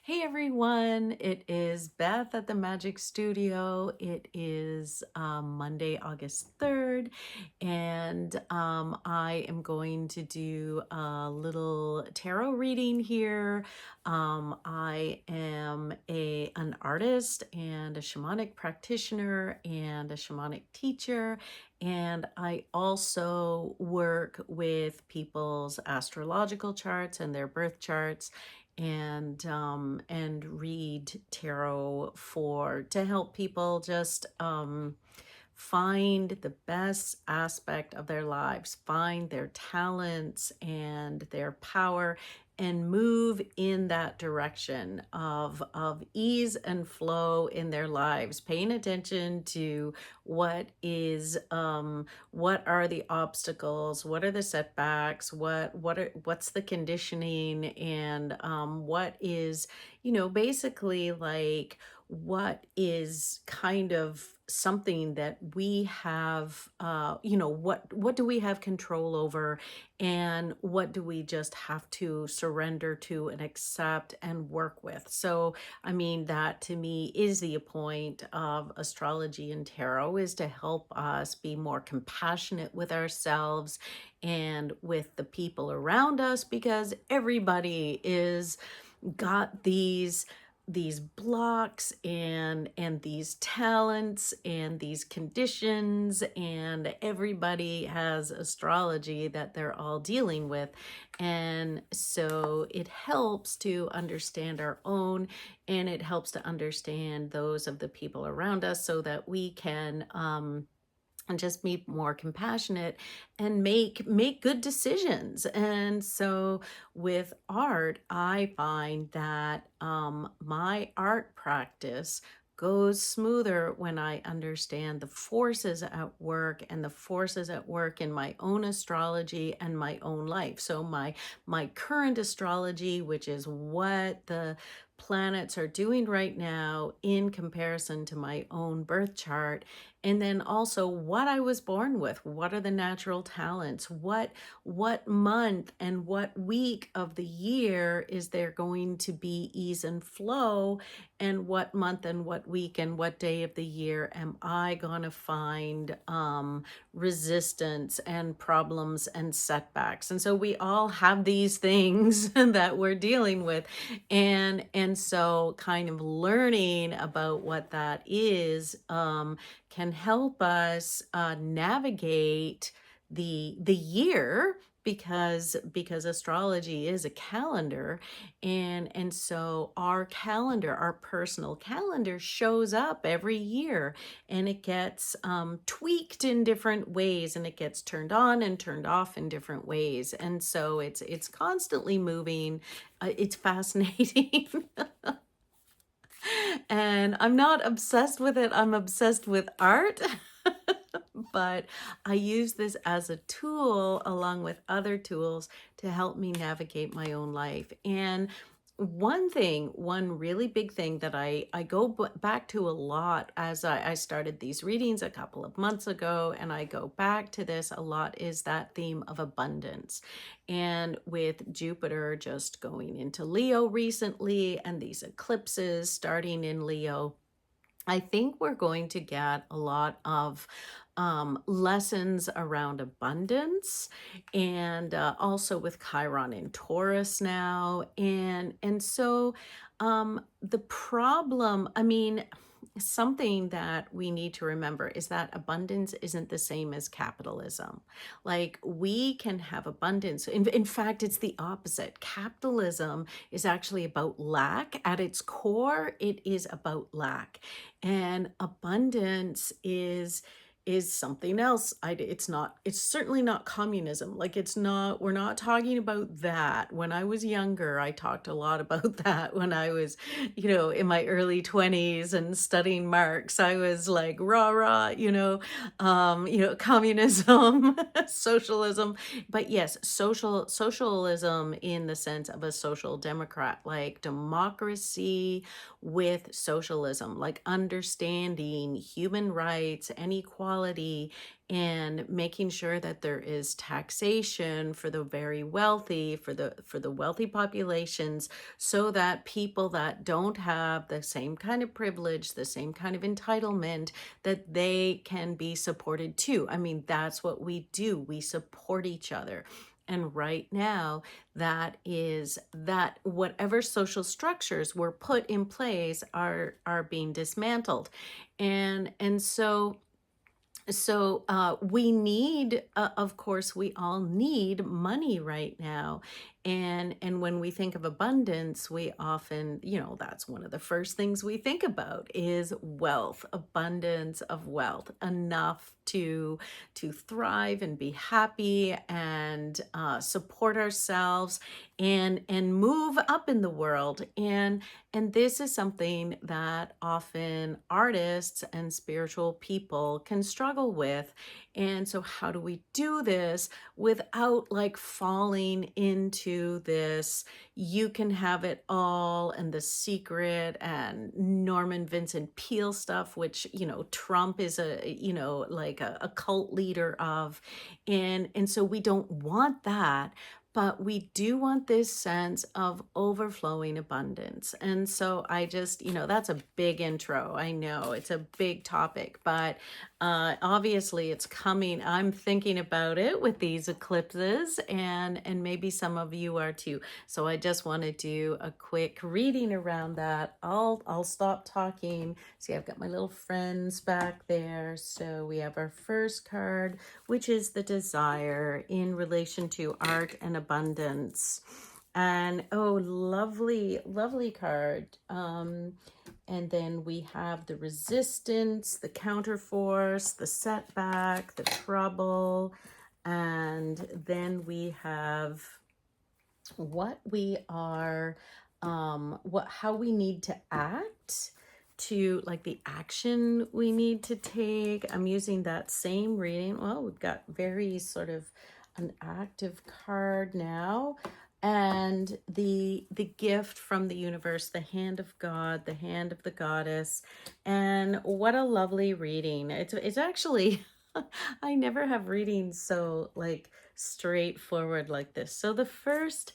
Hey everyone, it is Beth at the Magic Studio. It is Monday, August 3rd, and I am going to do a little tarot reading here. I am an artist and a shamanic practitioner and a shamanic teacher, and I also work with people's astrological charts and their birth charts and read tarot for to help people just find the best aspect of their lives, find their talents and their power, and move in that direction of ease and flow in their lives, paying attention to what are the obstacles, what are the setbacks, what's the conditioning, and what is, basically like what is kind of something that we have, what do we have control over, and what do we just have to surrender to and accept and work with. So I mean, that to me is the point of astrology and tarot, is to help us be more compassionate with ourselves and with the people around us, because everybody is got these blocks and these talents and these conditions, and everybody has astrology that they're all dealing with. And so it helps to understand our own, and it helps to understand those of the people around us, so that we can and just be more compassionate and make good decisions. And so with art, I find that my art practice goes smoother when I understand the forces at work, and the forces at work in my own astrology and my own life. So my current astrology, which is what the planets are doing right now in comparison to my own birth chart, and then also what I was born with. What are the natural talents? What month and what week of the year is there going to be ease and flow? And what month and what week and what day of the year am I gonna find resistance and problems and setbacks? And so we all have these things that we're dealing with. And so kind of learning about what that is, can help us navigate the year, because astrology is a calendar. And so our calendar, our personal calendar, shows up every year, and it gets tweaked in different ways, and it gets turned on and turned off in different ways. And so it's constantly moving. It's fascinating. And I'm not obsessed with it. I'm obsessed with art. But I use this as a tool along with other tools to help me navigate my own life. And one really big thing that I go back to a lot, as I started these readings a couple of months ago, and I go back to this a lot, is that theme of abundance. And with Jupiter just going into Leo recently, and these eclipses starting in Leo, I think we're going to get a lot of lessons around abundance, and also with Chiron in Taurus now. And so the problem, I mean, something that we need to remember is that abundance isn't the same as capitalism. Like, we can have abundance. In fact, it's the opposite. Capitalism is actually about lack. At its core, it is about lack. And abundance is something else. It's certainly not communism. Like, it's not, we're not talking about that. When I was younger, I talked a lot about that. When I was, in my early 20s and studying Marx, I was like, rah, rah, communism, socialism. But yes, socialism in the sense of a social democrat, like democracy with socialism, like understanding human rights and equality inequality and making sure that there is taxation for the very wealthy, for the wealthy populations, so that people that don't have the same kind of privilege, the same kind of entitlement, that they can be supported too. I mean, that's what we do. We support each other. And right now, that is that whatever social structures were put in place are being dismantled. And so we need, of course, we all need money right now. And when we think of abundance, we often, that's one of the first things we think about is wealth, abundance of wealth, enough to thrive and be happy and support ourselves and move up in the world. And this is something that often artists and spiritual people can struggle with. And so, how do we do this without like falling into this, you can have it all, and The Secret and Norman Vincent Peale stuff, which, Trump is like a cult leader of. And so we don't want that, but we do want this sense of overflowing abundance. And so I just, that's a big intro. I know it's a big topic, but obviously it's coming. I'm thinking about it with these eclipses, and maybe some of you are too. So I just want to do a quick reading around that. I'll stop talking. See, I've got my little friends back there. So we have our first card, which is the Desire in relation to art and abundance. And oh, lovely, lovely card. And then we have the Resistance, the Counterforce, the Setback, the Trouble. And then we have what we are, how we need to act, to like the action we need to take. I'm using that same reading. Well, we've got very sort of an active card now. And the gift from the universe, the hand of God, the hand of the goddess. And what a lovely reading. It's actually I never have readings so like straightforward like this. So the first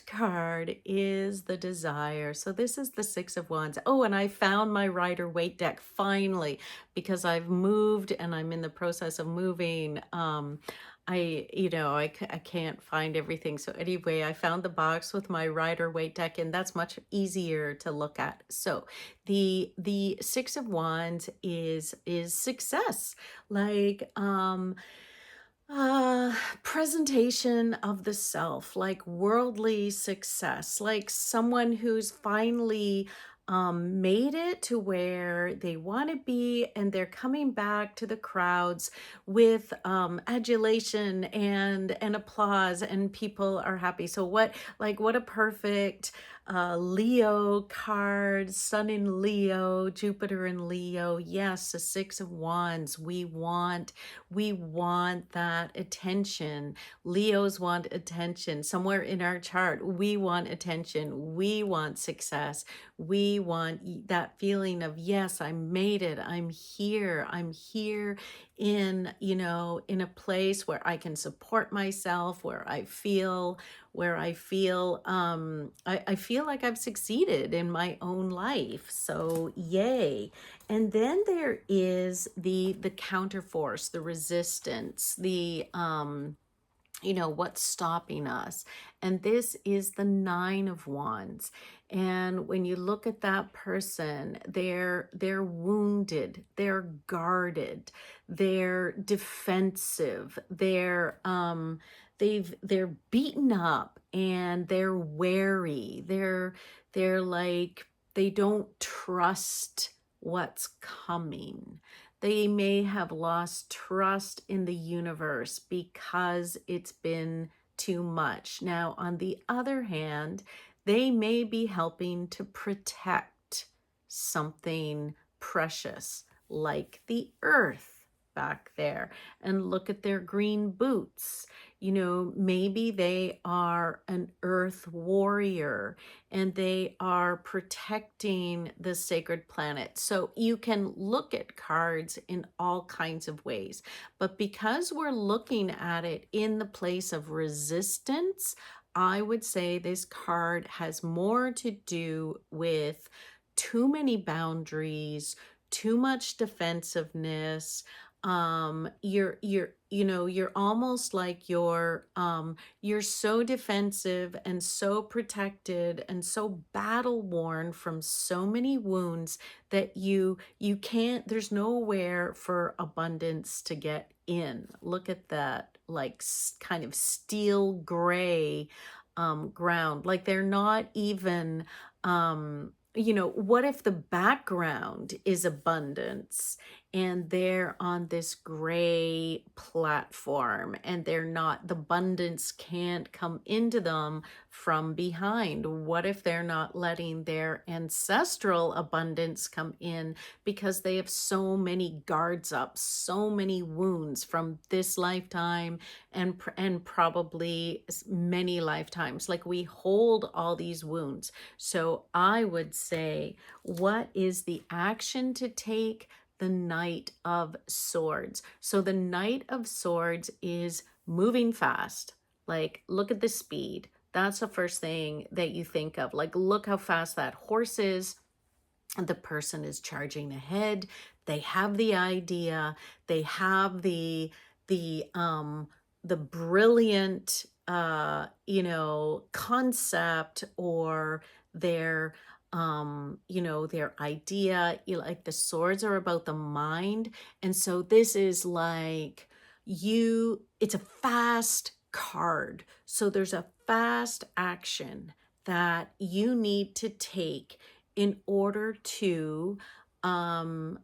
card is the Desire. So this is the Six of Wands. Oh, and I found my Rider-Waite deck finally, because I've moved and I'm in the process of moving. I can't find everything. So anyway, I found the box with my Rider-Waite deck, and that's much easier to look at. So the Six of Wands is success. Like presentation of the self, like worldly success, like someone who's finally made it to where they want to be, and they're coming back to the crowds with adulation and applause, and people are happy. So what a perfect Leo card, Sun in Leo, Jupiter in Leo. Yes, the Six of Wands. We want that attention. Leos want attention. Somewhere in our chart, we want attention. We want success. We want that feeling of, yes, I made it. I'm here. I'm here in a place where I can support myself, where I feel like I've succeeded in my own life. So yay. And then there is the counterforce, the resistance, what's stopping us. And this is the Nine of Wands. And when you look at that person, they're wounded, they're guarded, they're defensive, they're beaten up, and they're wary. They're like, they don't trust what's coming. They may have lost trust in the universe because it's been too much. Now, on the other hand, they may be helping to protect something precious like the earth. back there, and look at their green boots. Maybe they are an earth warrior and they are protecting the sacred planet. So you can look at cards in all kinds of ways. But because we're looking at it in the place of resistance, I would say this card has more to do with too many boundaries, too much defensiveness. You're almost like you're so defensive and so protected and so battle worn from so many wounds that you can't, there's nowhere for abundance to get in. Look at that, like kind of steel gray ground. Like they're not even what if the background is abundance and they're on this gray platform and they're not, the abundance can't come into them from behind? What if they're not letting their ancestral abundance come in because they have so many guards up, so many wounds from this lifetime and probably many lifetimes? Like we hold all these wounds. So I would say, what is the action to take? The Knight of Swords. So the Knight of Swords is moving fast. Like, look at the speed. That's the first thing that you think of. Like, look how fast that horse is. The person is charging ahead. They have the idea. They have the brilliant concept, or their their idea. Like the swords are about the mind, and so this is like it's a fast card, so there's a fast action that you need to take in order to um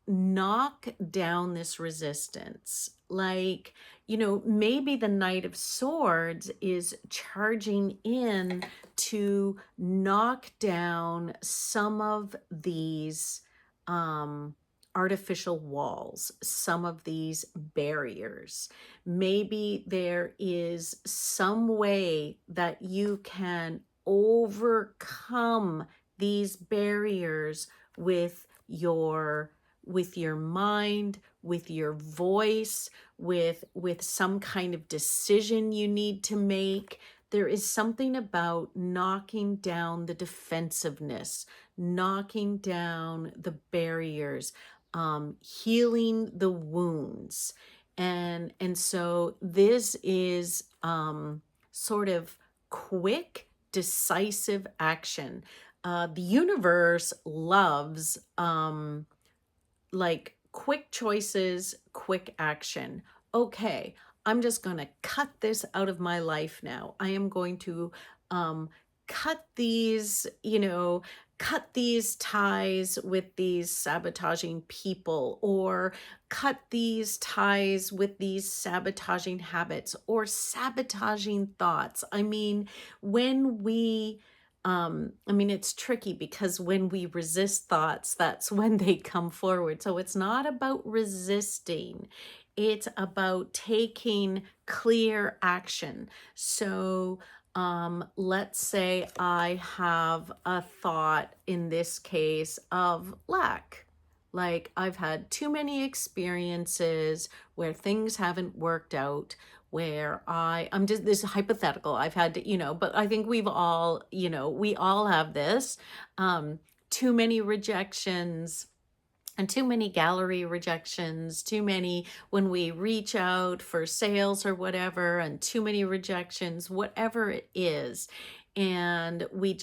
knock down this resistance. Like, maybe the Knight of Swords is charging in to knock down some of these artificial walls, some of these barriers. Maybe there is some way that you can overcome these barriers with your mind, with your voice, with some kind of decision you need to make. There is something about knocking down the defensiveness, knocking down the barriers, healing the wounds. And so this is sort of quick, decisive action. The universe loves like quick choices, quick action. Okay, I'm just going to cut this out of my life now. I am going to cut these, cut these ties with these sabotaging people, or cut these ties with these sabotaging habits or sabotaging thoughts. I mean, it's tricky because when we resist thoughts, that's when they come forward. So it's not about resisting, it's about taking clear action. So let's say I have a thought, in this case, of lack. Like, I've had too many experiences where things haven't worked out, where I'm just, this is hypothetical. I've had to, but I think we all have this, too many rejections, and too many gallery rejections, too many when we reach out for sales or whatever, and too many rejections, whatever it is. And we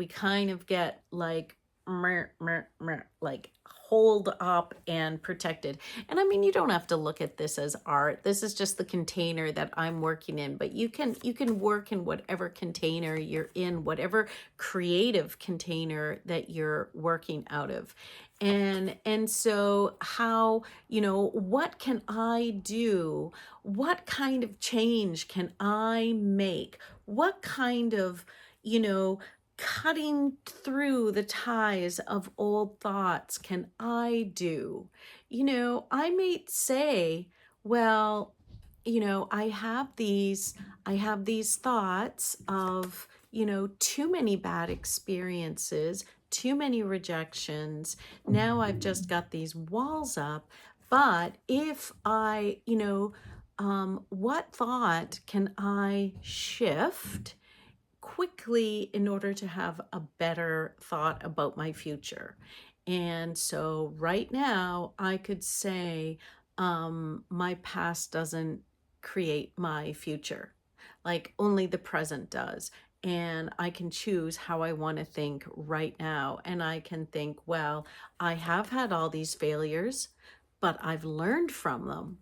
kind of get like, meh, meh, meh, like hold up and protected. And I mean, you don't have to look at this as art. This is just the container that I'm working in, but you can work in whatever container you're in, whatever creative container that you're working out of. And so how, what can I do? What kind of change can I make? What kind of, cutting through the ties of old thoughts can I do? I may say, well, I have these thoughts of, too many bad experiences, too many rejections. Now I've just got these walls up. But if what thought can I shift quickly in order to have a better thought about my future? And so right now, I could say, my past doesn't create my future. Like only the present does. And I can choose how I want to think right now. And I can think, well, I have had all these failures, but I've learned from them,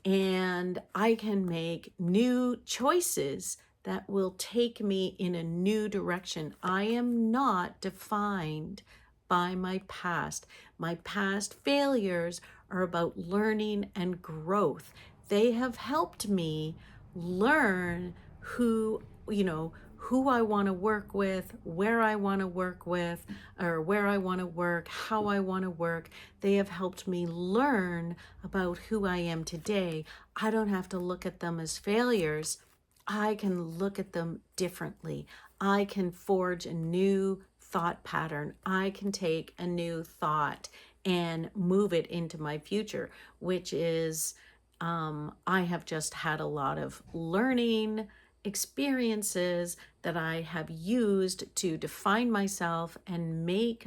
and I can make new choices that will take me in a new direction. I am not defined by my past. My past failures are about learning and growth. They have helped me learn who I want to work with, where I want to work with, or where I want to work, how I want to work. They have helped me learn about who I am today. I don't have to look at them as failures. I can look at them differently. I can forge a new thought pattern. I can take a new thought and move it into my future, which is, I have just had a lot of learning experiences that I have used to define myself and make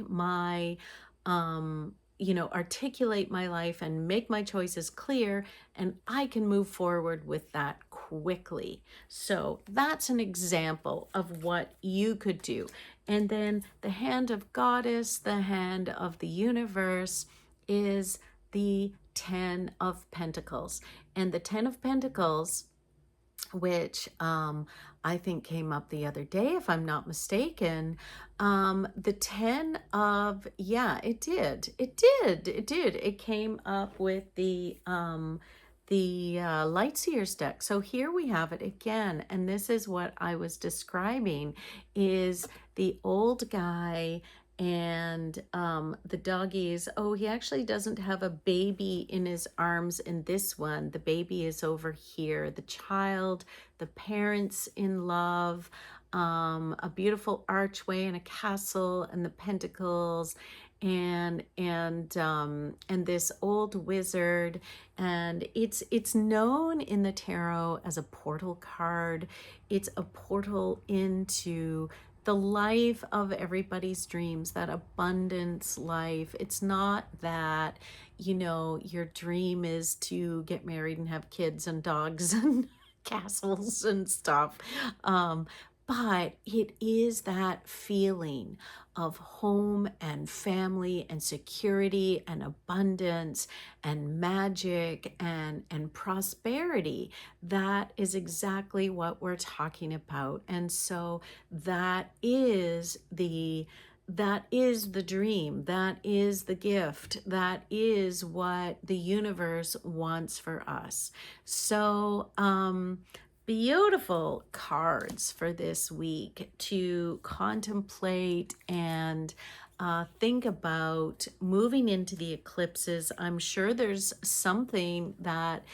articulate my life and make my choices clear, and I can move forward with that quickly. So that's an example of what you could do. And then the hand of goddess, the hand of the universe, is the 10 of Pentacles. And the 10 of Pentacles, which I think came up the other day, if I'm not mistaken. The 10 of, yeah, it did. It came up with the Lightseers deck. So here we have it again. And this is what I was describing, is the old guy and the doggies. Oh, he actually doesn't have a baby in his arms in this one. The baby is over here. The child, the parents in love, a beautiful archway and a castle and the pentacles, and this old wizard. And it's known in the tarot as a portal card. It's a portal into the life of everybody's dreams, that abundance life. It's not that, your dream is to get married and have kids and dogs and castles and stuff. But it is that feeling of home and family and security and abundance and magic and prosperity. That is exactly what we're talking about. And so that is the dream, that is the gift, that is what the universe wants for us. So beautiful cards for this week to contemplate and think about moving into the eclipses. I'm sure there's something that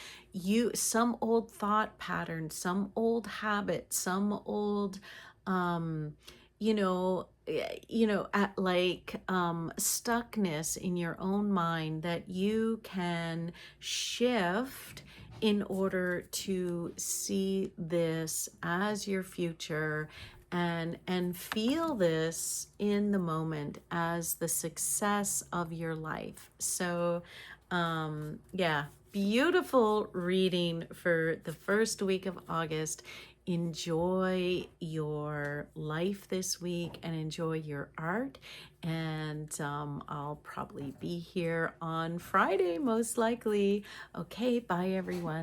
some old thought pattern, some old habit, some old, um, at like stuckness in your own mind that you can shift in order to see this as your future and feel this in the moment as the success of your life. So yeah, beautiful reading for the first week of August. Enjoy your life this week and enjoy your art. And I'll probably be here on Friday, most likely. Okay, bye everyone.